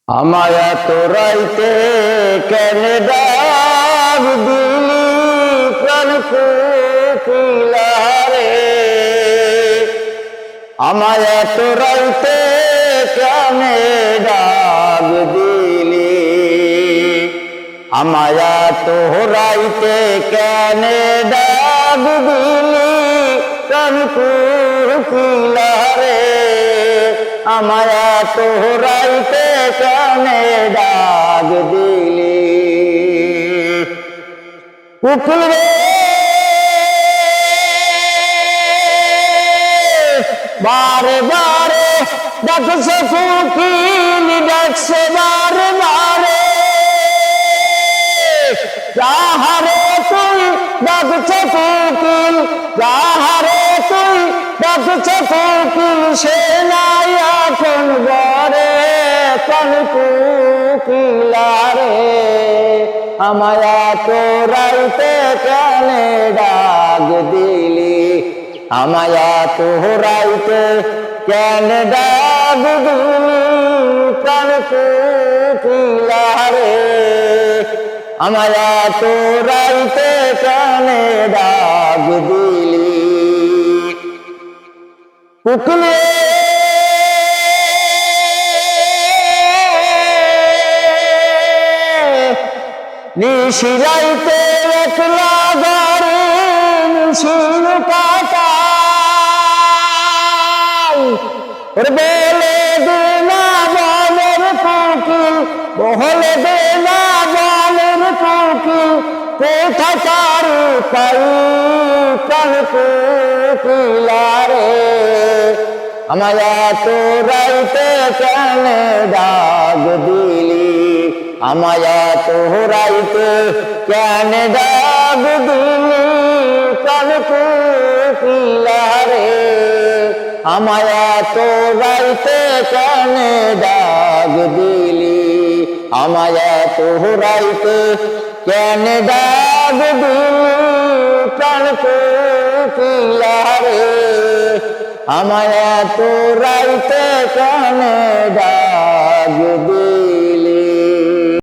আমায় তোরাইতে কেন ডাক দিলি প্রাণ কোকিলারে, আমায় তোরাইতে কেন ডাক দিলি, আমায় তোরাইতে কেন ডাক দিলি প্রাণ কোকিলারে, আমায় তোরাইতে কানে ডাক দিলি। কোকিল রে বারে বারে ডাকছে, কোকিল ডাকছে বারে বারে, যাহারে তুই ডাকছে কোকিল, যাহারে তুই ডাকছে কোকিল, সে নাই এখন বরে প্রাণ কোকিলারে, আমায় তোরাইতে কেন ডাক দিলি, আমায় তোরাইতে কেন ডাক দিলি প্রাণ কোকিলারে, আমায় তোরাইতে কেন ডাক দিলি। কোকিল নিশিরাইতে একলা ঘরে নিশির কাটাই, বলে দে না বনের কোকিল, বলে দে না বনের কোকিল, কোথাকার পাই প্রাণ কোকিলারে, আমায় তোরাইতে কেন ডাক দিলি, আমায় তোরাইতে কেন ডাক দিলি প্রাণ কোকিলারে, আমায় তোরাইতে কেন ডাক দিলি, আমায় তোরাইতে কেন ডাক দিলি প্রাণ কোকিলারে, আমায় তোরাইতে কেন ডাক দিলি।